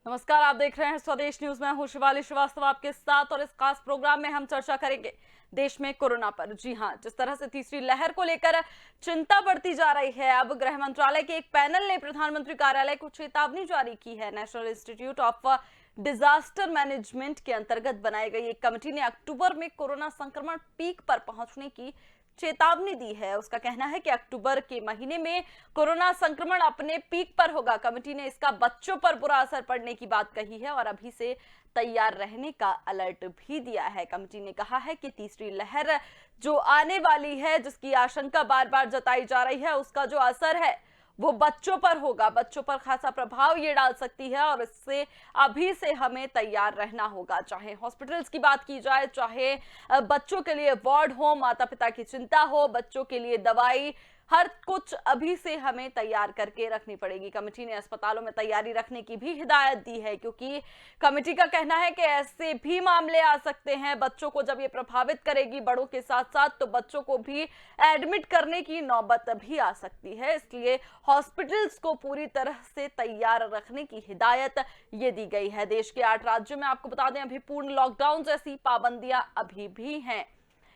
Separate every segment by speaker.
Speaker 1: नमस्कार, आप देख रहे हैं स्वदेश न्यूज। मैं हूं शिवाली श्रीवास्तव आपके साथ और इस खास प्रोग्राम में हम चर्चा करेंगे देश में कोरोना पर। जी हां, जिस तरह से तीसरी लहर को लेकर चिंता बढ़ती जा रही है, अब गृह मंत्रालय के एक पैनल ने प्रधानमंत्री कार्यालय को चेतावनी जारी की है। National institute of disaster management के अंतर्गत बनाई गई एक कमेटी ने अक्टूबर में कोरोना संक्रमण पीक पर पहुंचने की चेतावनी दी है। उसका कहना है कि अक्टूबर के महीने में कोरोना संक्रमण अपने पीक पर होगा। कमेटी ने इसका बच्चों पर बुरा असर पड़ने की बात कही है और अभी से तैयार रहने का अलर्ट भी दिया है। कमेटी ने कहा है कि तीसरी लहर जो आने वाली है, जिसकी आशंका बार बार जताई जा रही है, उसका जो असर है वो बच्चों पर होगा। बच्चों पर खासा प्रभाव ये डाल सकती है और इससे अभी से हमें तैयार रहना होगा। चाहे हॉस्पिटल्स की बात की जाए, चाहे बच्चों के लिए वार्ड हो, माता पिता की चिंता हो, बच्चों के लिए दवाई, हर कुछ अभी से हमें तैयार करके रखनी पड़ेगी। कमेटी ने अस्पतालों में तैयारी रखने की भी हिदायत दी है, क्योंकि कमेटी का कहना है कि ऐसे भी मामले आ सकते हैं। बच्चों को जब ये प्रभावित करेगी, बड़ों के साथ साथ, तो बच्चों को भी एडमिट करने की नौबत भी आ सकती है। इसलिए हॉस्पिटल्स को पूरी तरह से तैयार रखने की हिदायत ये दी गई है। देश के 8 राज्यों में आपको बता दें, अभी पूर्ण लॉकडाउन जैसी पाबंदियां अभी भी हैं।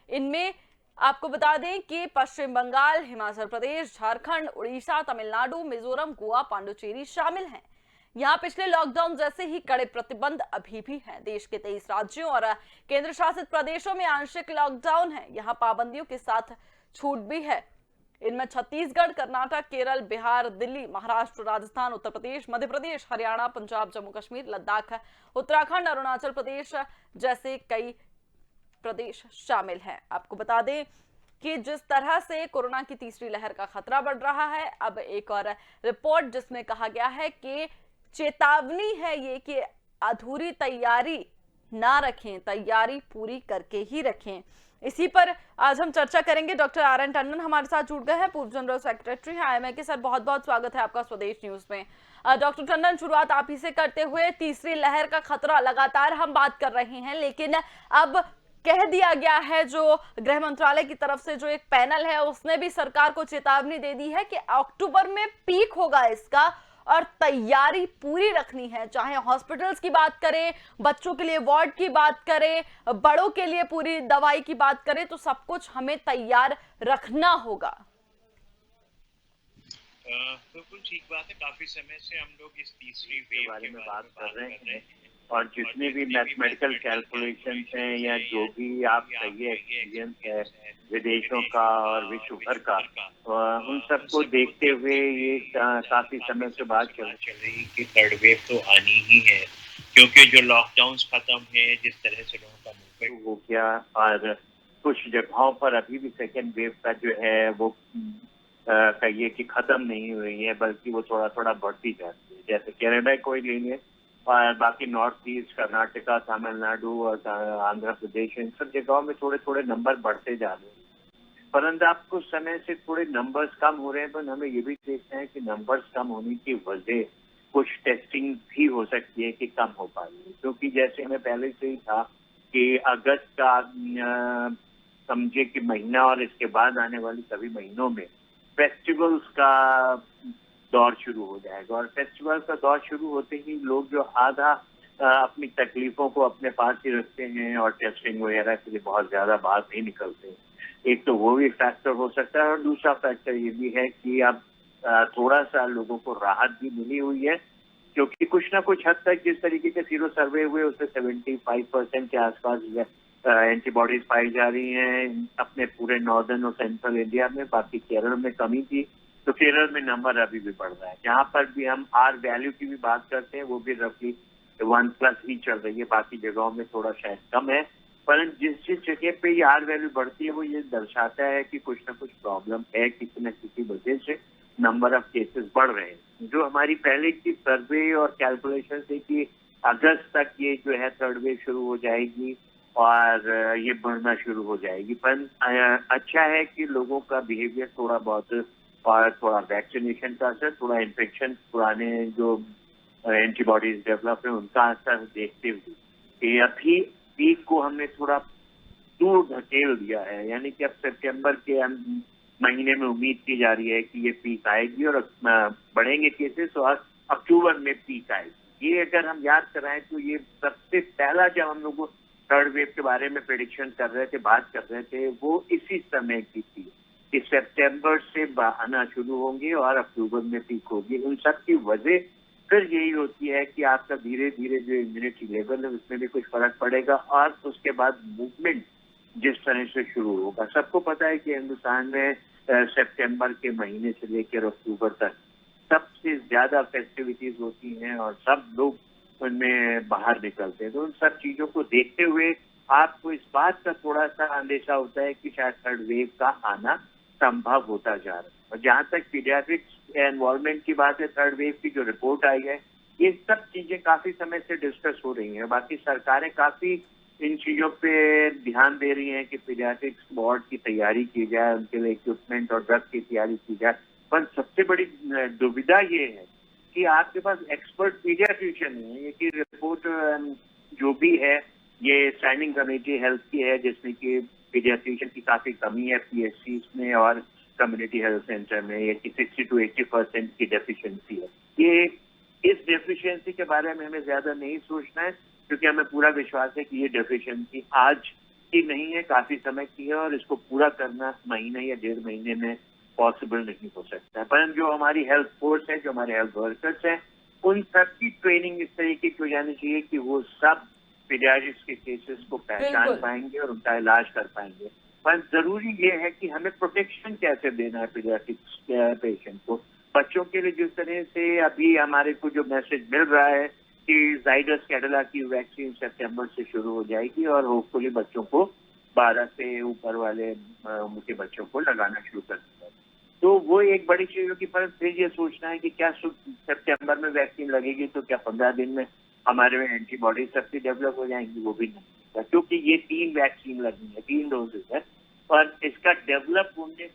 Speaker 1: इनमें आपको बता दें कि पश्चिम बंगाल, हिमाचल प्रदेश, झारखंड, उड़ीसा, तमिलनाडु, मिजोरम, गोवा, पांडुचेरी शामिल हैं। यहां पिछले लॉकडाउन जैसे ही कड़े प्रतिबंध अभी भी हैं। देश के 23 राज्यों और केंद्र शासित प्रदेशों में आंशिक लॉकडाउन है। यहां पाबंदियों के साथ छूट भी है। इनमें छत्तीसगढ़, कर्नाटक, केरल, बिहार, दिल्ली, महाराष्ट्र, राजस्थान, उत्तर प्रदेश, मध्य प्रदेश, हरियाणा, पंजाब, जम्मू कश्मीर, लद्दाख, उत्तराखंड, अरुणाचल प्रदेश जैसे कई प्रदेश शामिल हैं। आपको बता दें कि जिस तरह से कोरोना की तीसरी लहर का खतरा बढ़ रहा है, अब एक और रिपोर्ट जिसमें कहा गया है कि चेतावनी है ये कि अधूरी तैयारी ना रखें, तैयारी पूरी करके ही रखें। इसी पर आज हम चर्चा करेंगे। Doctor RN. टंडन हमारे साथ जुड़ गए हैं, पूर्व जनरल सेक्रेटरी हैं आईएमए के। सर, बहुत बहुत स्वागत है आपका स्वदेश न्यूज में। डॉक्टर टंडन, शुरुआत आप ही से करते हुए, तीसरी लहर का खतरा लगातार हम बात कर रहे हैं, लेकिन अब कह दिया गया है, जो गृह मंत्रालय की तरफ से जो एक पैनल है उसने भी सरकार को चेतावनी दे दी है कि अक्टूबर में पीक होगा इसका और तैयारी पूरी रखनी है। चाहे हॉस्पिटल्स की बात करें, बच्चों के लिए वार्ड की बात करें, बड़ों के लिए पूरी दवाई की बात करें, तो सब कुछ हमें तैयार रखना होगा।
Speaker 2: बिल्कुल ठीक बात है। काफी समय से हम लोग इस तीसरी वेव
Speaker 3: के बारे में बात कर रहे हैं और जितने भी मैथमेटिकल कैलकुलेशन हैं या जो भी आप कहिए एक्सपीरियंस है विदेशों का और विश्व भर का, उन सबको देखते हुए ये काफी समय से बात चल
Speaker 2: रही कि थर्ड वेव तो आनी ही है, क्योंकि जो लॉकडाउन खत्म है, जिस तरह से लोगों का मूवमेंट
Speaker 3: हो गया और कुछ जगहों पर अभी भी सेकेंड वेव का जो है वो कहिए कि खत्म नहीं हुई है, बल्कि वो थोड़ा थोड़ा बढ़ती जाती है। जैसे कनाडा कोई लेंगे और बाकी नॉर्थ ईस्ट, कर्नाटका, तमिलनाडु और आंध्र प्रदेश, इन सब जगहों में थोड़े थोड़े नंबर बढ़ते जा रहे हैं। परंतु आप कुछ समय से थोड़े नंबर्स कम हो रहे हैं, तो हमें ये भी देखना है कि नंबर्स कम होने की वजह कुछ टेस्टिंग भी हो सकती है कि कम हो पा रही है। क्योंकि जैसे हमें पहले से ही था कि अगस्त का समझे कि महीना और इसके बाद आने वाले सभी महीनों में फेस्टिवल्स का दौर शुरू हो जाएगा और फेस्टिवल का दौर शुरू होते ही लोग जो आधा अपनी तकलीफों को अपने पास ही रखते हैं और टेस्टिंग वगैरह के लिए बहुत ज्यादा बाहर नहीं निकलते। एक तो वो भी फैक्टर हो सकता है और दूसरा फैक्टर ये भी है कि अब थोड़ा सा लोगों को राहत भी मिली हुई है, क्योंकि कुछ ना कुछ हद तक जिस तरीके के सीरो सर्वे हुए उससे 75% के आसपास एंटीबॉडीज पाई जा रही हैं अपने पूरे नॉर्दर्न और सेंट्रल इंडिया में। बाकी केरल में कमी थी, तो केरल में नंबर अभी भी बढ़ रहा है। जहाँ पर भी हम आर वैल्यू की भी बात करते हैं वो भी रफली 1+ ही चल रही है, बाकी जगहों में थोड़ा शायद कम है। पर जिस जिस जगह पे ये आर वैल्यू बढ़ती है वो ये दर्शाता है कि कुछ ना कुछ प्रॉब्लम है, किसी न किसी वजह से नंबर ऑफ केसेस बढ़ रहे हैं। जो हमारी पहले की सर्वे और कैलकुलेशन थी कि अगस्त तक ये जो है थर्ड वेव शुरू हो जाएगी और ये बढ़ना शुरू हो जाएगी। पर अच्छा है कि लोगों का बिहेवियर थोड़ा बहुत और थोड़ा वैक्सीनेशन का असर, थोड़ा इन्फेक्शन, पुराने जो एंटीबॉडीज डेवलप है उनका असर देखते हुए कि अभी पीक को हमने थोड़ा दूर धकेल दिया है। यानी कि अब सितंबर के महीने में उम्मीद की जा रही है कि ये पीक आएगी और बढ़ेंगे केसेस और अक्टूबर में पीक आएगी। ये अगर हम याद कराएं तो ये सबसे पहला जब हम लोग थर्ड वेव के बारे में प्रेडिक्शन कर रहे थे, बात कर रहे थे, वो इसी समय की थी कि सितंबर से आना शुरू होंगे और अक्टूबर में पीक होगी। उन सब की वजह फिर यही होती है कि आपका धीरे धीरे जो इम्यूनिटी लेवल है उसमें भी कुछ फर्क पड़ेगा और उसके बाद मूवमेंट जिस तरह से शुरू होगा। सबको पता है कि हिंदुस्तान में सितंबर के महीने से लेकर अक्टूबर तक सबसे ज्यादा फेस्टिविटीज होती हैं और सब लोग उनमें बाहर निकलते हैं। तो उन सब चीजों को देखते हुए आपको इस बात का थोड़ा सा अंदेशा होता है कि शायद थर्ड वेव का आना संभव होता जा रहा है। और जहां तक पीडियाट्रिक्स एनवायरमेंट की बात है, थर्ड वेव की जो रिपोर्ट आई है, ये सब चीजें काफी समय से डिस्कस हो रही हैं। बाकी सरकारें काफी इन चीजों पे ध्यान दे रही हैं कि पीडियाट्रिक्स वार्ड की तैयारी की जाए, उनके लिए इक्विपमेंट और ड्रग की तैयारी की जाए। पर सबसे बड़ी दुविधा ये है कि आपके पास एक्सपर्ट पीडियाट्रिशियन नहीं है। ये की रिपोर्ट जो भी है ये स्टैंडिंग कमेटी हेल्थ की है, जिसमें कि पीडियाट्रिशियन की काफी कमी है पीएचसी में और कम्युनिटी हेल्थ सेंटर में। ये 60 to 80% की डेफिशिएंसी है। ये इस डेफिशिएंसी के बारे में हमें ज्यादा नहीं सोचना है, क्योंकि हमें पूरा विश्वास है कि ये डेफिशिएंसी आज की नहीं है, काफी समय की है और इसको पूरा करना महीने या 1.5 महीने में पॉसिबल नहीं हो सकता है। पर जो हमारी हेल्थ फोर्स है, जो हमारे हेल्थ वर्कर्स हैं, उन सब की ट्रेनिंग इस तरीके की हो जानी चाहिए कि वो सब पीडियाट्रिक्स के केसेस को पहचान पाएंगे और उनका इलाज कर पाएंगे। पर जरूरी ये है कि हमें प्रोटेक्शन कैसे देना है पीडियाट्रिक्स पेशेंट को। बच्चों के लिए जिस तरह से अभी हमारे को जो मैसेज मिल रहा है कि जाइडस कैडिला की वैक्सीन सितंबर से शुरू हो जाएगी और होपफुली बच्चों को 12 से ऊपर वाले उनके बच्चों को लगाना शुरू कर देगा। तो वो एक बड़ी चीज होगी। पर फिर ये सोचना है कि क्या सितंबर में वैक्सीन लगेगी तो क्या 15 दिन में हमारे में एंटीबॉडी सबसे डेवलप हो जाएंगी, वो भी नहीं, क्योंकि ये 3 वैक्सीन लगनी है, 3 डोजेज है और इसका डेवलप होने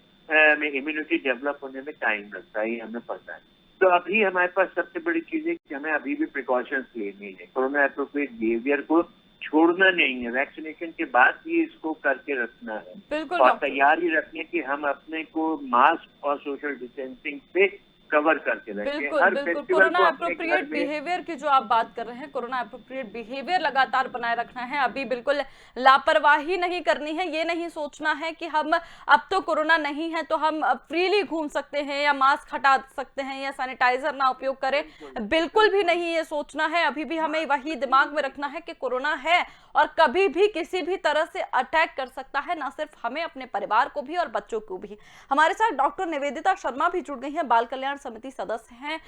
Speaker 3: में, इम्यूनिटी डेवलप होने में टाइम लगता है, ये हमें पता है। तो अभी हमारे पास सबसे बड़ी चीज है कि हमें अभी भी प्रिकॉशंस लेनी है। कोरोना एप्रोप्रिएट बिहेवियर को छोड़ना नहीं है, वैक्सीनेशन के बाद भी इसको करके रखना है और तैयारी रखनी है कि हम अपने को मास्क और सोशल डिस्टेंसिंग पे कवर करके रखें।
Speaker 1: बिल्कुल। कोरोना एप्रोप्रिएट बिहेवियर की जो आप बात कर रहे हैं, कोरोना एप्रोप्रिएट बिहेवियर लगातार बनाए रखना है। अभी बिल्कुल लापरवाही नहीं करनी है। ये नहीं सोचना है कि हम अब तो कोरोना नहीं है तो हम फ्रीली घूम सकते हैं या मास्क हटा सकते हैं या सैनिटाइजर ना उपयोग करें, बिल्कुल भी नहीं ये सोचना है। अभी भी हमें वही दिमाग में रखना है कि कोरोना है और कभी भी किसी भी तरह से अटैक कर सकता है, ना सिर्फ हमें, अपने परिवार को भी और बच्चों को भी। हमारे साथ डॉक्टर निवेदिता शर्मा भी जुड़ गई हैं, बाल कल्याण समिति सदस्य हैं।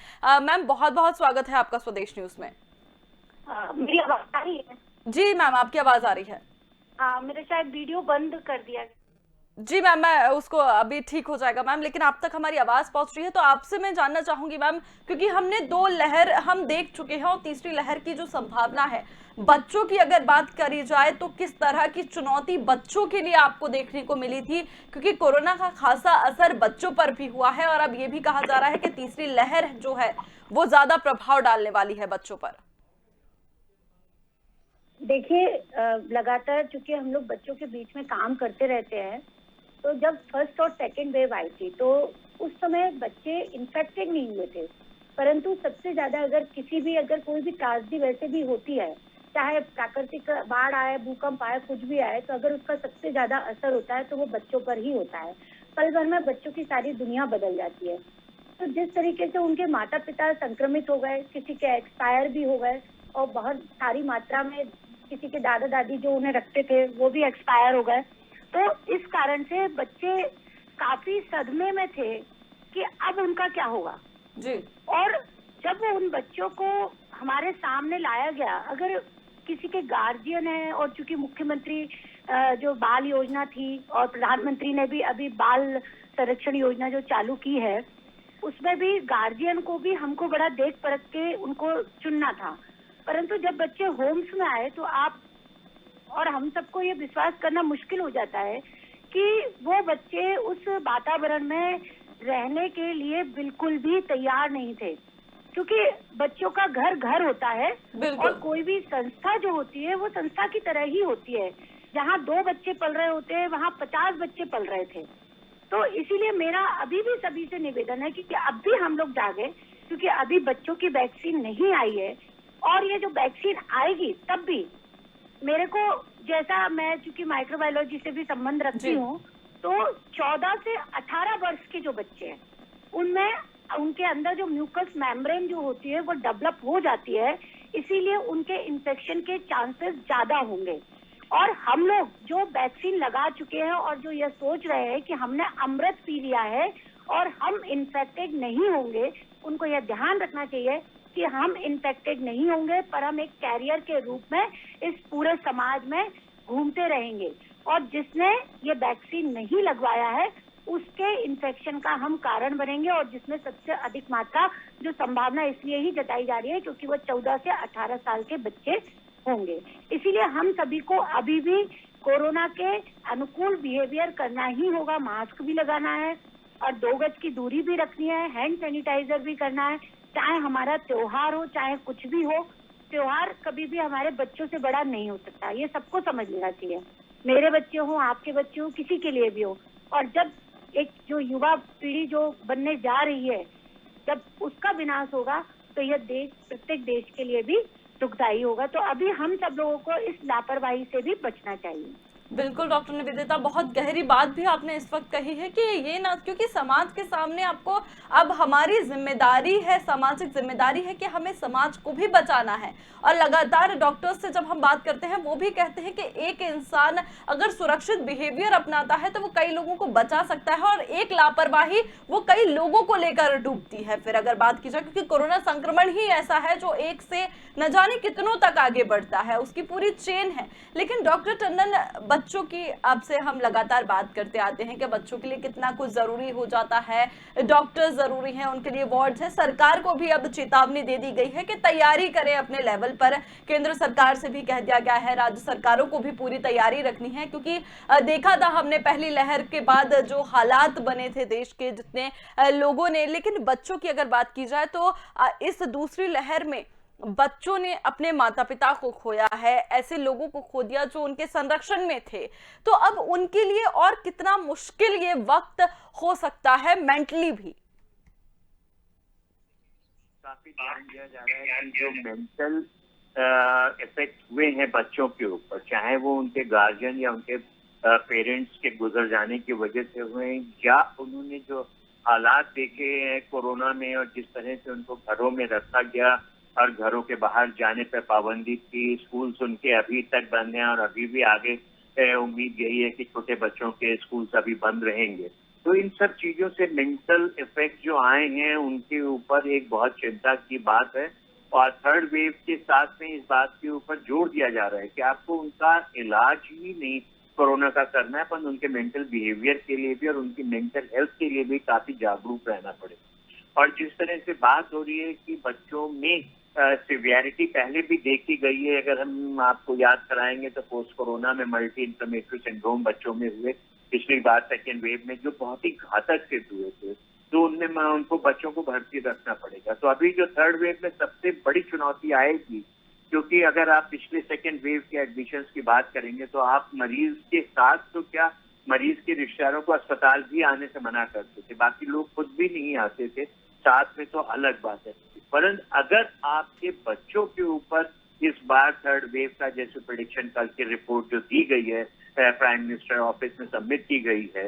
Speaker 1: मैम, बहुत बहुत स्वागत है आपका स्वदेश न्यूज में।
Speaker 4: मेरी आवाज आ रही है?
Speaker 1: जी मैम, आपकी आवाज आ रही है।
Speaker 4: मेरा शायद वीडियो बंद कर दिया।
Speaker 1: जी मैम, मैं उसको अभी ठीक हो जाएगा मैम, लेकिन आप तक हमारी आवाज पहुंच रही है। तो आपसे मैं जानना चाहूंगी मैम, क्योंकि हमने 2 लहर हम देख चुके हैं और तीसरी लहर की जो संभावना है, बच्चों की अगर बात करी जाए तो किस तरह की चुनौती बच्चों के लिए आपको देखने को मिली थी? क्योंकि कोरोना का खासा असर बच्चों पर भी हुआ है और अब ये भी कहा जा रहा है कि तीसरी लहर जो है वो ज्यादा प्रभाव डालने वाली है बच्चों पर।
Speaker 4: देखिए, लगातार चूंकि हम लोग बच्चों के बीच में काम करते रहते हैं, तो जब फर्स्ट और सेकेंड वेव आई थी तो उस समय बच्चे इन्फेक्टेड नहीं हुए थे, परंतु सबसे ज्यादा अगर कोई भी त्रासदी वैसे भी होती है, चाहे प्राकृतिक बाढ़ आए, भूकंप आए, कुछ भी आए, तो अगर उसका सबसे ज्यादा असर होता है तो वो बच्चों पर ही होता है। पल भर में बच्चों की सारी दुनिया बदल जाती है। तो जिस तरीके से उनके माता पिता संक्रमित हो गए, किसी के एक्सपायर भी हो गए और बहुत सारी मात्रा में किसी के दादा दादी जो उन्हें रखते थे वो भी एक्सपायर हो गए, तो इस कारण से बच्चे काफी सदमे में थे कि अब उनका क्या होगा
Speaker 1: जी।
Speaker 4: और जब उन बच्चों को हमारे सामने लाया गया, अगर किसी के गार्जियन है, और चूंकि मुख्यमंत्री जो बाल योजना थी और प्रधानमंत्री ने भी अभी बाल संरक्षण योजना जो चालू की है, उसमें भी गार्जियन को भी हमको बड़ा देख परख के उनको चुनना था। परंतु जब बच्चे होम्स में आए तो आप और हम सबको ये विश्वास करना मुश्किल हो जाता है कि वो बच्चे उस वातावरण में रहने के लिए बिल्कुल भी तैयार नहीं थे, क्योंकि बच्चों का घर घर होता है और कोई भी संस्था जो होती है वो संस्था की तरह ही होती है। जहाँ 2 बच्चे पल रहे होते हैं वहाँ 50 बच्चे पल रहे थे। तो इसीलिए मेरा अभी भी सभी से निवेदन है कि अब भी हम लोग जागे, क्योंकि अभी बच्चों की वैक्सीन नहीं आई है, और ये जो वैक्सीन आएगी तब भी मेरे को, जैसा मैं चूंकि माइक्रोबायोलॉजी से भी संबंध रखती हूँ, तो 14 से 18 वर्ष के जो बच्चे हैं उनमें उनके अंदर जो म्यूकस मेम्ब्रेन जो होती है वो डेवलप हो जाती है, इसीलिए उनके इन्फेक्शन के चांसेस ज्यादा होंगे। और हम लोग जो वैक्सीन लगा चुके हैं और जो ये सोच रहे हैं कि हमने अमृत पी लिया है और हम इन्फेक्टेड नहीं होंगे, उनको यह ध्यान रखना चाहिए कि हम इन्फेक्टेड नहीं होंगे, पर हम एक कैरियर के रूप में इस पूरे समाज में घूमते रहेंगे। और जिसने ये वैक्सीन नहीं लगवाया है उसके इन्फेक्शन का हम कारण बनेंगे, और जिसमें सबसे अधिक मात्रा जो संभावना इसलिए ही जताई जा रही है क्योंकि वो 14 से 18 साल के बच्चे होंगे। इसीलिए हम सभी को अभी भी कोरोना के अनुकूल बिहेवियर करना ही होगा। मास्क भी लगाना है और 2 गज की दूरी भी रखनी है, हैंड सैनिटाइजर भी करना है। चाहे हमारा त्योहार हो चाहे कुछ भी हो, त्योहार कभी भी हमारे बच्चों से बड़ा नहीं हो सकता, ये सबको समझ लेना चाहिए। मेरे बच्चे हो, आपके बच्चे हो, किसी के लिए भी हो। और जब एक जो युवा पीढ़ी जो बनने जा रही है, जब उसका विनाश होगा तो यह देश, प्रत्येक देश के लिए भी दुखदायी होगा। तो अभी हम सब लोगों को इस लापरवाही से भी बचना चाहिए।
Speaker 1: बिल्कुल डॉक्टर निवेदिता, बहुत गहरी बात भी आपने इस वक्त कही है कि ये ना, क्योंकि समाज के सामने आपको अब हमारी जिम्मेदारी है, सामाजिक जिम्मेदारी है कि हमें समाज को भी बचाना है। और लगातार डॉक्टर्स से जब हम बात करते हैं वो भी कहते हैं कि एक इंसान अगर सुरक्षित बिहेवियर अपनाता है तो वो कई लोगों को बचा सकता है, और एक लापरवाही वो कई लोगों को लेकर डूबती है। फिर अगर बात की जाए, क्योंकि कोरोना संक्रमण ही ऐसा है जो एक से न जाने कितनों तक आगे बढ़ता है, उसकी पूरी चेन है। लेकिन डॉक्टर टंडन, बच्चों की अब से हम लगातार बात करते आते हैं कि बच्चों के लिए कितना कुछ जरूरी हो जाता है, डॉक्टर जरूरी हैं, उनके लिए वार्ड्स है। सरकार को भी अब चेतावनी दे दी गई है कि तैयारी करें अपने लेवल पर। केंद्र सरकार से भी कह दिया गया है, राज्य सरकारों को भी पूरी तैयारी रखनी है, क्योंकि देखा था हमने पहली लहर के बाद जो हालात बने थे देश के जितने लोगों ने। लेकिन बच्चों की अगर बात की जाए तो इस दूसरी लहर में बच्चों ने अपने माता पिता को खोया है, ऐसे लोगों को खो दिया जो उनके संरक्षण में थे। तो अब उनके लिए और कितना मुश्किल ये वक्त हो सकता है मेंटली भी।
Speaker 3: काफी ध्यान दिया जा रहा है कि जो मेंटल इफेक्ट हुए हैं बच्चों के ऊपर, चाहे वो उनके गार्जियन या उनके पेरेंट्स के गुजर जाने की वजह से हुए, या उन्होंने जो हालात देखे हैं कोरोना में और जिस तरह से उनको घरों में रखा गया और घरों के बाहर जाने पर पाबंदी थी, स्कूल्स उनके अभी तक बंद हैं और अभी भी आगे उम्मीद यही है कि छोटे बच्चों के स्कूल्स अभी बंद रहेंगे। तो इन सब चीजों से मेंटल इफेक्ट जो आए हैं उनके ऊपर एक बहुत चिंता की बात है। और थर्ड वेव के साथ में इस बात के ऊपर जोर दिया जा रहा है कि आपको उनका इलाज ही नहीं कोरोना का करना है, पर उनके मेंटल बिहेवियर के लिए भी और उनकी मेंटल हेल्थ के लिए भी काफी जागरूक रहना पड़ेगा। और जिस तरह से बात हो रही है कि बच्चों में सिवियरिटी पहले भी देखी गई है, अगर हम आपको याद कराएंगे तो पोस्ट कोरोना में मल्टी इन्फ्लेमेटरी सिंड्रोम बच्चों में हुए पिछली बार सेकेंड वेव में, जो बहुत ही घातक सिद्ध हुए थे। तो उनमें उनको बच्चों को भर्ती रखना पड़ेगा। तो अभी जो थर्ड वेव में सबसे बड़ी चुनौती आएगी, क्योंकि अगर आप पिछले सेकेंड वेव के एडमिशंस की बात करेंगे तो आप मरीज के साथ तो क्या, मरीज के रिश्तेदारों को अस्पताल भी आने से मना करते थे, बाकी लोग खुद भी नहीं आते थे साथ में, तो अलग बात है। परंतु अगर आपके बच्चों के ऊपर इस बार थर्ड वेव का जैसे प्रेडिक्शन कल की रिपोर्ट जो दी गई है, प्राइम मिनिस्टर ऑफिस में सबमिट की गई है,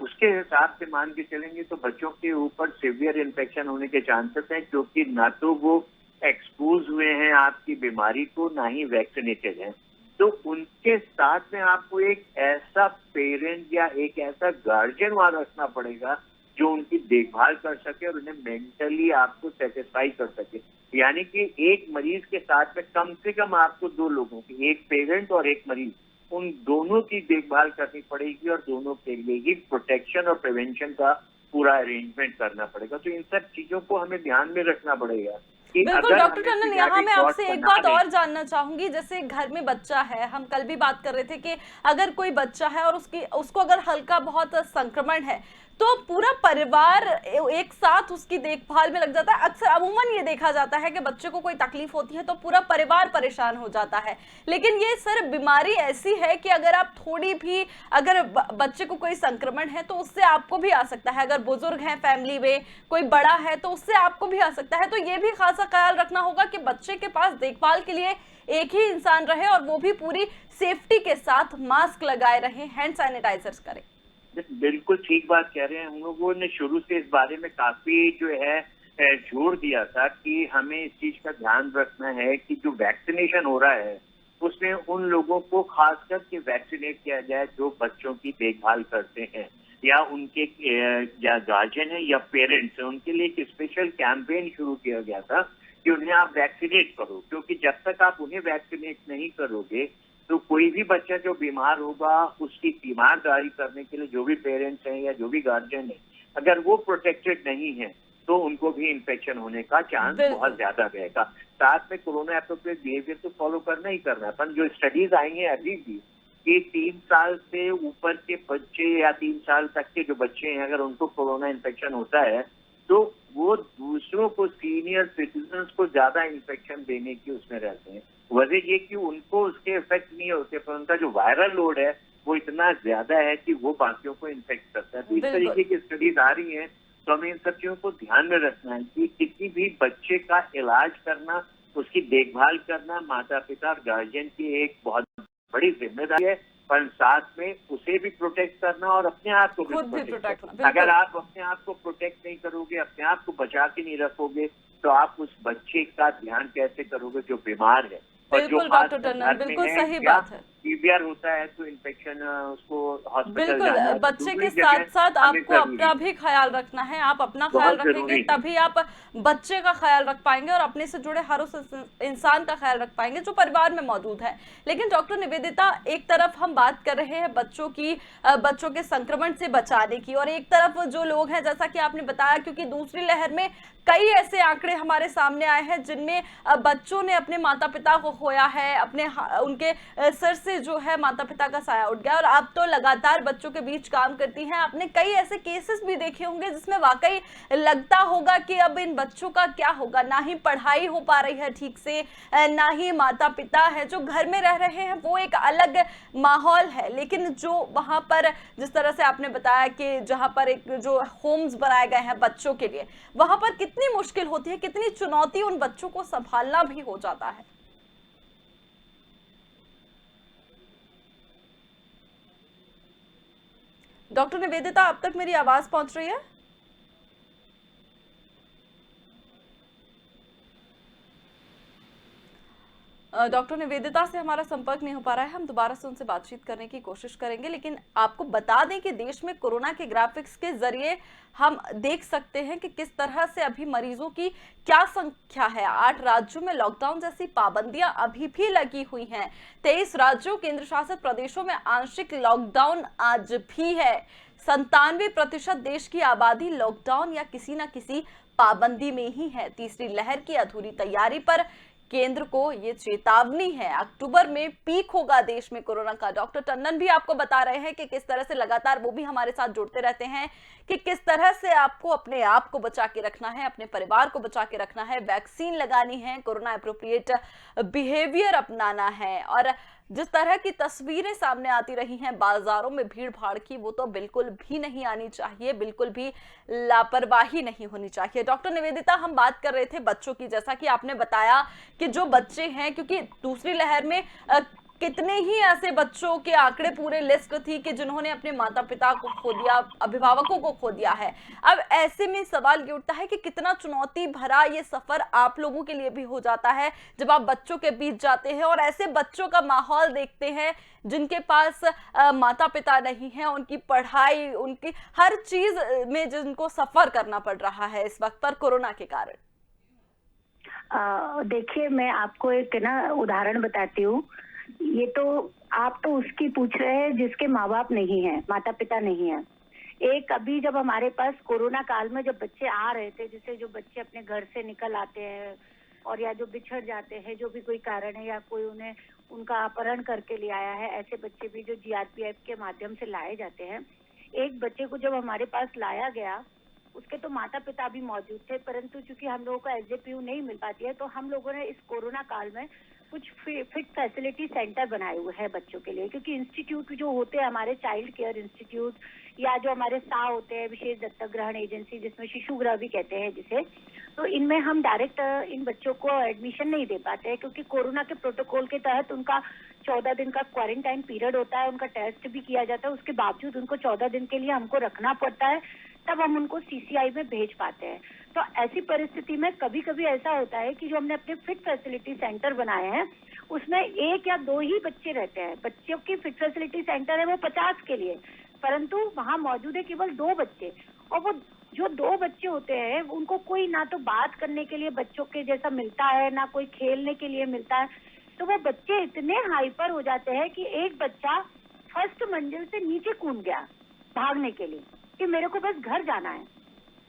Speaker 3: उसके हिसाब से मान के चलेंगे तो बच्चों के ऊपर सीवियर इन्फेक्शन होने के चांसेस हैं, क्योंकि ना तो वो एक्सपोज हुए हैं आपकी बीमारी को, ना ही वैक्सीनेटेड हैं। तो उनके साथ में आपको एक ऐसा पेरेंट या एक ऐसा गार्जियन वहां रखना पड़ेगा जो उनकी देखभाल कर सके और उन्हें मेंटली आपको सेटिस्फाई कर सके। यानी कि एक मरीज के साथ में कम से कम आपको 2 लोगों की, एक पेरेंट और एक मरीज, उन दोनों की देखभाल करनी पड़ेगी और दोनों के लिए ही प्रोटेक्शन और प्रिवेंशन का पूरा अरेंजमेंट करना पड़ेगा। तो इन सब चीजों को हमें ध्यान में रखना पड़ेगा।
Speaker 1: बिल्कुल डॉक्टर टंडन, यहाँ मैं आपसे एक बात और जानना चाहूंगी। जैसे घर में बच्चा है, हम कल भी बात कर रहे थे कि अगर कोई बच्चा है और उसको अगर हल्का बहुत संक्रमण है तो पूरा परिवार एक साथ उसकी देखभाल में लग जाता है। अक्सर अमूमन ये देखा जाता है कि बच्चे को कोई तकलीफ होती है तो पूरा परिवार परेशान हो जाता है, लेकिन ये सर बीमारी ऐसी है कि अगर आप थोड़ी भी, अगर बच्चे को कोई संक्रमण है तो उससे आपको भी आ सकता है, अगर बुजुर्ग हैं फैमिली में, कोई बड़ा है तो उससे आपको भी आ सकता है। तो ये भी खासा ख्याल रखना होगा कि बच्चे के पास देखभाल के लिए एक ही इंसान रहे और वो भी पूरी सेफ्टी के साथ मास्क लगाए रहे, हैंड सैनिटाइजर्स करें।
Speaker 3: बिल्कुल ठीक बात कह रहे हैं। हम लोगों ने शुरू से इस बारे में काफी जो है जोर दिया था कि हमें इस चीज का ध्यान रखना है कि जो वैक्सीनेशन हो रहा है उसमें उन लोगों को खास करके वैक्सीनेट किया जाए जो बच्चों की देखभाल करते हैं या उनके या गार्जियन है या पेरेंट्स है, उनके लिए एक स्पेशल कैंपेन शुरू किया गया था कि उन्हें आप वैक्सीनेट करो, क्योंकि जब तक आप उन्हें वैक्सीनेट नहीं करोगे तो कोई भी बच्चा जो बीमार होगा उसकी तीमारदारी करने के लिए जो भी पेरेंट्स हैं या जो भी गार्जियन है, अगर वो प्रोटेक्टेड नहीं है तो उनको भी इन्फेक्शन होने का चांस बहुत ज्यादा रहेगा। साथ में कोरोना एप्रोप्रिएट बिहेवियर तो फॉलो करना ही करना है। पर जो स्टडीज आई हैं अभी भी कि 3 साल से ऊपर के बच्चे या 3 साल तक के जो बच्चे हैं अगर उनको कोरोना इन्फेक्शन होता है तो वो दूसरों को, सीनियर सिटीजन्स को ज्यादा इन्फेक्शन देने की उसमें रहते हैं। वजह ये कि उनको उसके इफेक्ट नहीं होते पर उनका जो वायरल लोड है वो इतना ज्यादा है कि वो बाकियों को इन्फेक्ट करता है। तो इस तरीके की स्टडीज आ रही हैं, तो हमें इन सब चीजों को ध्यान में रखना है कि किसी भी बच्चे का इलाज करना, उसकी देखभाल करना माता पिता और गार्जियन की एक बहुत बड़ी जिम्मेदारी है, पर साथ में उसे भी प्रोटेक्ट करना और अपने आप को भी प्रोटेक्ट करना। अगर आप अपने आप को प्रोटेक्ट नहीं करोगे, अपने आप को बचा के नहीं रखोगे, तो आप उस बच्चे का ध्यान कैसे करोगे जो बीमार है।
Speaker 1: बिल्कुल डॉक्टर टंडन, बिल्कुल सही बात है।
Speaker 3: सीवियर होता है तो इन्फेक्शन उसको हॉस्पिटल
Speaker 1: बिल्कुल, बच्चे के साथ साथ आपको अपना भी ख्याल रखना है। आप अपना ख्याल रखेंगे तभी आप बच्चे का ख्याल रख पाएंगे और अपने से जुड़े हर उस इंसान का ख्याल रख पाएंगे जो परिवार में मौजूद है। लेकिन डॉक्टर निवेदिता, एक तरफ हम बात कर रहे हैं बच्चों के संक्रमण से बचाने की, और एक तरफ जो लोग हैं, जैसा कि आपने बताया, क्योंकि दूसरी लहर में कई ऐसे आंकड़े हमारे सामने आए हैं जिनमें बच्चों ने अपने माता पिता को खोया है, उनके सर से जो है माता पिता का साया उठ गया, और आप तो लगातार बच्चों के बीच काम करती हैं, आपने कई ऐसे केसेस भी देखे होंगे जिसमें वाकई लगता होगा कि अब इन बच्चों का क्या होगा। ना ही पढ़ाई हो पा रही है ठीक से, ना ही माता पिता है जो घर में रह रहे हैं, वो एक अलग माहौल है। लेकिन जो वहां पर, जिस तरह से आपने बताया कि जहां पर एक जो होम्स बनाए गए हैं बच्चों के लिए, वहां पर कितनी मुश्किल होती है, कितनी चुनौती उन बच्चों को संभालना भी हो जाता है। डॉक्टर निवेदिता, अब तक मेरी आवाज पहुंच रही है? डॉक्टर निवेदिता से हमारा संपर्क नहीं हो पा रहा है, हम दोबारा से उनसे बातचीत करने की कोशिश करेंगे। लेकिन आपको बता दें कि देश में कोरोना के ग्राफिक्स के जरिए हम देख सकते हैं कि किस तरह से अभी मरीजों की क्या संख्या है। 8 राज्यों में लॉकडाउन जैसी पाबंदियां अभी भी लगी हुई हैं। 23 राज्यों केंद्र शासित प्रदेशों में आंशिक लॉकडाउन आज भी है। 97% देश की आबादी लॉकडाउन या किसी न किसी पाबंदी में ही है। तीसरी लहर की अधूरी तैयारी पर केंद्र को ये चेतावनी है। अक्टूबर में पीक होगा देश में कोरोना का। डॉक्टर टंडन भी आपको बता रहे हैं कि किस तरह से लगातार वो भी हमारे साथ जुड़ते रहते हैं कि किस तरह से आपको अपने आप को बचा के रखना है, अपने परिवार को बचा के रखना है, वैक्सीन लगानी है, कोरोना एप्रोप्रिएट बिहेवियर अपनाना है। और जिस तरह की तस्वीरें सामने आती रही हैं बाजारों में भीड़ भाड़ की, वो तो बिल्कुल भी नहीं आनी चाहिए, बिल्कुल भी लापरवाही नहीं होनी चाहिए। डॉक्टर निवेदिता, हम बात कर रहे थे बच्चों की, जैसा कि आपने बताया कि जो बच्चे हैं, क्योंकि दूसरी लहर में कितने ही ऐसे बच्चों के आंकड़े, पूरे लिस्ट थी कि जिन्होंने अपने माता पिता को खो दिया, अभिभावकों को खो दिया है। अब ऐसे में सवाल ये उठता है कि कितना चुनौती भरा ये सफर आप लोगों के लिए भी हो जाता है जब आप बच्चों के बीच जाते हैं और ऐसे बच्चों का माहौल देखते हैं जिनके पास माता पिता नहीं है, उनकी पढ़ाई, उनकी हर चीज में जिनको सफर करना पड़ रहा है इस वक्त पर कोरोना के कारण।
Speaker 4: देखिए, मैं आपको एक उदाहरण बताती हूँ। ये तो आप तो उसकी पूछ रहे हैं जिसके माँ बाप नहीं है, माता पिता नहीं है। एक अभी जब हमारे पास कोरोना काल में जब बच्चे आ रहे थे, जैसे जो बच्चे अपने घर से निकल आते हैं और या जो बिछड़ जाते हैं, जो भी कोई कारण है, या कोई उन्हें उनका अपहरण करके ले आया है, ऐसे बच्चे भी जो जीआरपीएफ के माध्यम से लाए जाते हैं, एक बच्चे को जब हमारे पास लाया गया, उसके तो माता पिता भी मौजूद थे, परंतु चूंकि हम लोगों को एसजेपीयू नहीं मिल पाती है, तो हम लोगों ने इस कोरोना काल में कुछ फिट फैसिलिटी सेंटर बनाए हुए हैं बच्चों के लिए, क्योंकि इंस्टीट्यूट जो होते हैं हमारे चाइल्ड केयर इंस्टीट्यूट या जो हमारे सा होते हैं विशेष दत्तक ग्रहण एजेंसी, जिसमें शिशु गृह भी कहते हैं जिसे, तो इनमें हम डायरेक्ट इन बच्चों को एडमिशन नहीं दे पाते हैं, क्योंकि कोरोना के प्रोटोकॉल के तहत उनका 14 दिन का क्वारंटाइन पीरियड होता है, उनका टेस्ट भी किया जाता है, उसके बावजूद उनको 14 दिन के लिए हमको रखना पड़ता है, तब हम उनको सीसीआई में भेज पाते हैं। तो ऐसी परिस्थिति में कभी कभी ऐसा होता है कि जो हमने अपने फिट फैसिलिटी सेंटर बनाए हैं उसमें 1 या 2 ही बच्चे रहते हैं। बच्चों की फिट फैसिलिटी सेंटर है वो 50 के लिए, परंतु वहाँ मौजूद है केवल 2 बच्चे, और वो जो 2 बच्चे होते हैं उनको कोई ना तो बात करने के लिए बच्चों के जैसा मिलता है, ना कोई खेलने के लिए मिलता है। तो वो बच्चे इतने हाइपर हो जाते हैं कि एक बच्चा फर्स्ट मंजिल से नीचे कूद गया भागने के लिए कि मेरे को बस घर जाना है।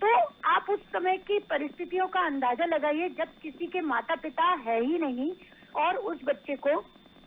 Speaker 4: तो आप उस समय की परिस्थितियों का अंदाजा लगाइए जब किसी के माता पिता है ही नहीं और उस बच्चे को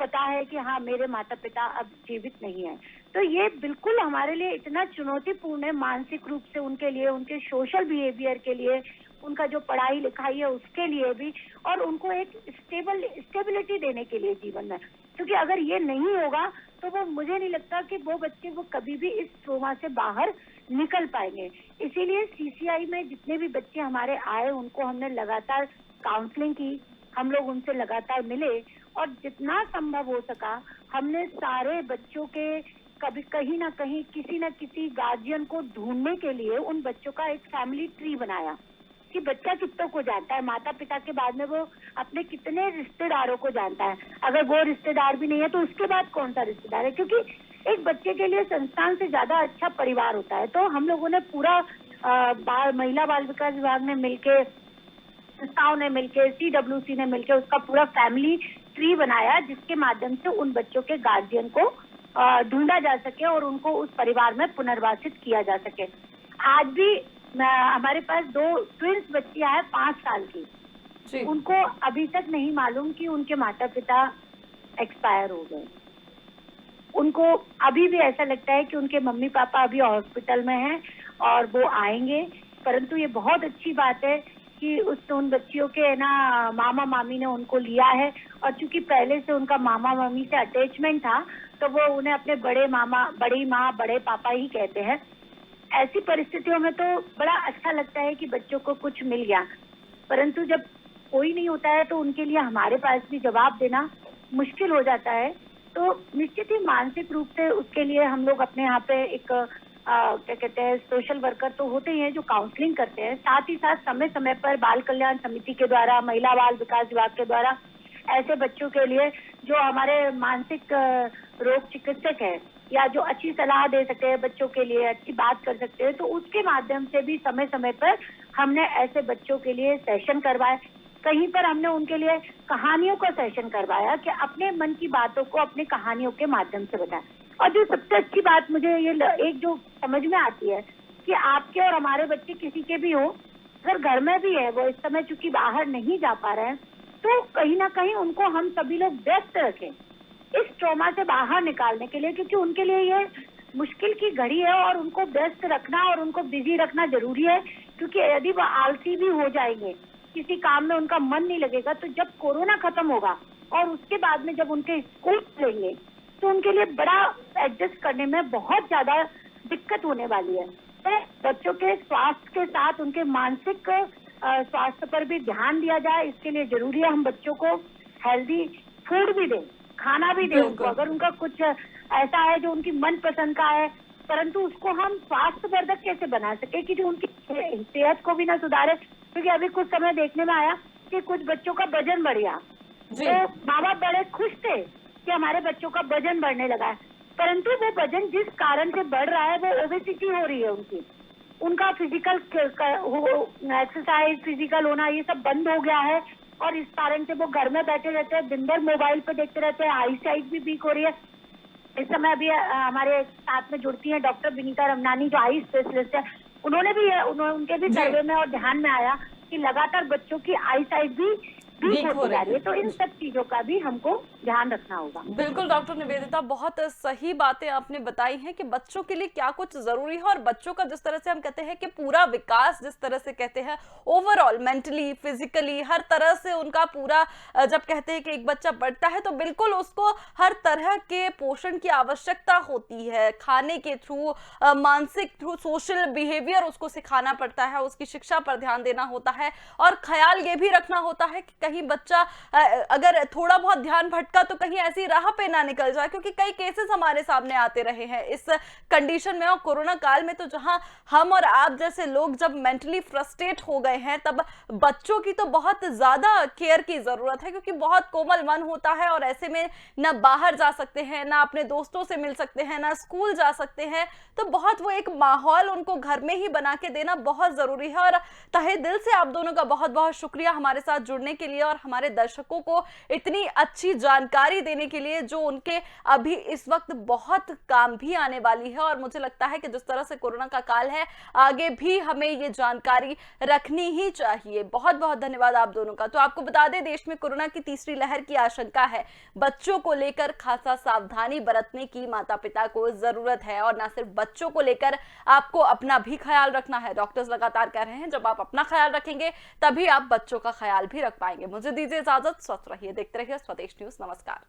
Speaker 4: पता है कि हाँ मेरे माता पिता अब जीवित नहीं है। तो ये बिल्कुल हमारे लिए इतना चुनौतीपूर्ण है, मानसिक रूप से उनके लिए, उनके सोशल बिहेवियर के लिए, उनका जो पढ़ाई लिखाई है उसके लिए भी, और उनको एक स्टेबिलिटी देने के लिए जीवन में, क्योंकि अगर ये नहीं होगा तो वो मुझे नहीं लगता कि वो बच्चे वो कभी भी इस ट्रोमा से बाहर निकल पाएंगे। इसीलिए सीसीआई में जितने भी बच्चे हमारे आए उनको हमने लगातार काउंसलिंग की, हम लोग उनसे लगातार मिले और जितना संभव हो सका हमने सारे बच्चों के कभी कहीं ना कहीं किसी न किसी गार्जियन को ढूंढने के लिए उन बच्चों का एक फैमिली ट्री बनाया कि बच्चा कितनों को जानता है, माता पिता के बाद में वो अपने कितने रिश्तेदारों को जानता है, अगर वो रिश्तेदार भी नहीं है तो उसके बाद कौन सा रिश्तेदार है, क्योंकि एक बच्चे के लिए संस्थान से ज्यादा अच्छा परिवार होता है। तो हम लोगों ने पूरा महिला बाल विकास विभाग ने मिलके, संस्थाओं ने मिलके, CWC ने मिलके उसका पूरा फैमिली ट्री बनाया, जिसके माध्यम से उन बच्चों के गार्जियन को ढूंढा जा सके और उनको उस परिवार में पुनर्वासित किया जा सके। आज भी हमारे पास 2 ट्विंस बच्चियां हैं 5 साल की, उनको अभी तक नहीं मालूम कि उनके माता पिता एक्सपायर हो गए। उनको अभी भी ऐसा लगता है कि उनके मम्मी पापा अभी हॉस्पिटल में हैं और वो आएंगे, परंतु ये बहुत अच्छी बात है कि उन बच्चियों के ना मामा मामी ने उनको लिया है, और चूंकि पहले से उनका मामा मामी से अटैचमेंट था तो वो उन्हें अपने बड़े मामा, बड़ी माँ, बड़े पापा ही कहते हैं। ऐसी परिस्थितियों में तो बड़ा अच्छा लगता है कि बच्चों को कुछ मिल गया, परंतु जब कोई नहीं होता है तो उनके लिए हमारे पास भी जवाब देना मुश्किल हो जाता है। तो निश्चित ही मानसिक रूप से उसके लिए हम लोग अपने यहाँ पे एक क्या कहते हैं, सोशल वर्कर तो होते ही हैं जो काउंसलिंग करते हैं, साथ ही साथ समय समय पर बाल कल्याण समिति के द्वारा, महिला बाल विकास विभाग के द्वारा ऐसे बच्चों के लिए जो हमारे मानसिक रोग चिकित्सक है या जो अच्छी सलाह दे सकते हैं बच्चों के लिए, अच्छी बात कर सकते हैं, तो उसके माध्यम से भी समय समय पर हमने ऐसे बच्चों के लिए सेशन करवाए। कहीं पर हमने उनके लिए कहानियों का सेशन करवाया कि अपने मन की बातों को अपनी कहानियों के माध्यम से बताएं। और जो सबसे अच्छी बात मुझे ये एक जो समझ में आती है कि आपके और हमारे बच्चे किसी के भी हो, अगर घर में भी है, वो इस समय चूंकि बाहर नहीं जा पा रहे हैं, तो कहीं ना कहीं उनको हम सभी लोग व्यस्त रखें इस ट्रॉमा से बाहर निकालने के लिए, क्योंकि उनके लिए ये मुश्किल की घड़ी है और उनको व्यस्त रखना और उनको बिजी रखना जरूरी है। क्योंकि यदि वो आलसी भी हो जाएंगे, किसी काम में उनका मन नहीं लगेगा, तो जब कोरोना खत्म होगा और उसके बाद में जब उनके स्कूल खुलेंगे तो उनके लिए बड़ा एडजस्ट करने में बहुत ज्यादा दिक्कत होने वाली है। तो बच्चों के स्वास्थ्य के साथ उनके मानसिक स्वास्थ्य पर भी ध्यान दिया जाए, इसके लिए जरूरी है हम बच्चों को हेल्दी फूड भी दें, खाना भी दें उनको। अगर उनका कुछ ऐसा है जो उनकी मन पसंद का है, परंतु उसको हम स्वास्थ्यवर्धक कैसे बना सके कि जो उनकी सेहत को भी ना सुधारे। क्योंकि अभी कुछ समय देखने में आया कि कुछ बच्चों का वजन बढ़ गया, तो माँ बाप बड़े खुश थे कि हमारे बच्चों का वजन बढ़ने लगा है, परंतु वो वजन जिस कारण से बढ़ रहा है वो ओबेसिटी हो रही है उनका फिजिकल एक्सरसाइज, फिजिकल होना ये सब बंद हो गया है, और इस कारण से वो घर में बैठे रहते हैं, दिन भर मोबाइल पे देखते रहते हैं, आई साइट भी वीक हो रही है। इस समय अभी हमारे साथ में जुड़ती हैं डॉक्टर विनीता रमनानी जो आई स्पेशलिस्ट है, उन्होंने भी उनके भी सर्वे में और ध्यान में आया कि लगातार बच्चों की आई साइट भी वीक
Speaker 1: हो
Speaker 4: होती जा
Speaker 1: रही
Speaker 4: रही है। तो इन सब चीजों का भी हमको ध्यान रखना होगा।
Speaker 1: बिल्कुल डॉक्टर निवेदिता, बहुत सही बातें आपने बताई हैं कि बच्चों के लिए क्या कुछ जरूरी है, और बच्चों का जिस तरह से हम कहते हैं कि पूरा विकास, जिस तरह से कहते हैं ओवरऑल मेंटली फिजिकली हर तरह से उनका पूरा, जब कहते हैं कि एक बच्चा बढ़ता है तो बिल्कुल उसको हर तरह के पोषण की आवश्यकता होती है, खाने के थ्रू, मानसिक थ्रू, सोशल बिहेवियर उसको सिखाना पड़ता है, उसकी शिक्षा पर ध्यान देना होता है, और ख्याल ये भी रखना होता है कि कहीं बच्चा अगर थोड़ा बहुत ध्यान भटका तो कहीं ऐसी राह पे ना निकल जाए, क्योंकि कई केसेस हमारे सामने आते रहे हैं इस कंडीशन में। और कोरोना काल में तो जहां हम और आप जैसे लोग जब मेंटली फ्रस्ट्रेट हो गए हैं, तब बच्चों की तो बहुत ज्यादा केयर की जरूरत है, क्योंकि बहुत कोमल मन होता है और ऐसे में ना बाहर जा सकते हैं, ना अपने दोस्तों से मिल सकते हैं, ना स्कूल जा सकते हैं। तो बहुत वो एक माहौल उनको घर में ही बना के देना बहुत जरूरी है। और तहे दिल से आप दोनों का बहुत बहुत शुक्रिया हमारे साथ जुड़ने के लिए और हमारे दर्शकों को इतनी अच्छी जानकारी देने के लिए, जो उनके अभी इस वक्त बहुत काम भी आने वाली है। और मुझे लगता है कि जिस तरह से कोरोना का काल है, आगे भी हमें ये जानकारी रखनी ही चाहिए। बहुत बहुत धन्यवाद आप दोनों का। तो आपको बता दें, देश में कोरोना की तीसरी लहर की आशंका है। बच्चों को लेकर खासा सावधानी बरतने की माता पिता को जरूरत है, और ना सिर्फ बच्चों को लेकर आपको अपना भी ख्याल रखना है। डॉक्टर्स लगातार कह रहे हैं जब आप अपना ख्याल रखेंगे तभी आप बच्चों का ख्याल भी रख पाएंगे। मुझे दीजिए इजाजत, स्वस्थ रहिए, देखते रहिए स्वदेश न्यूज। नमस्कार।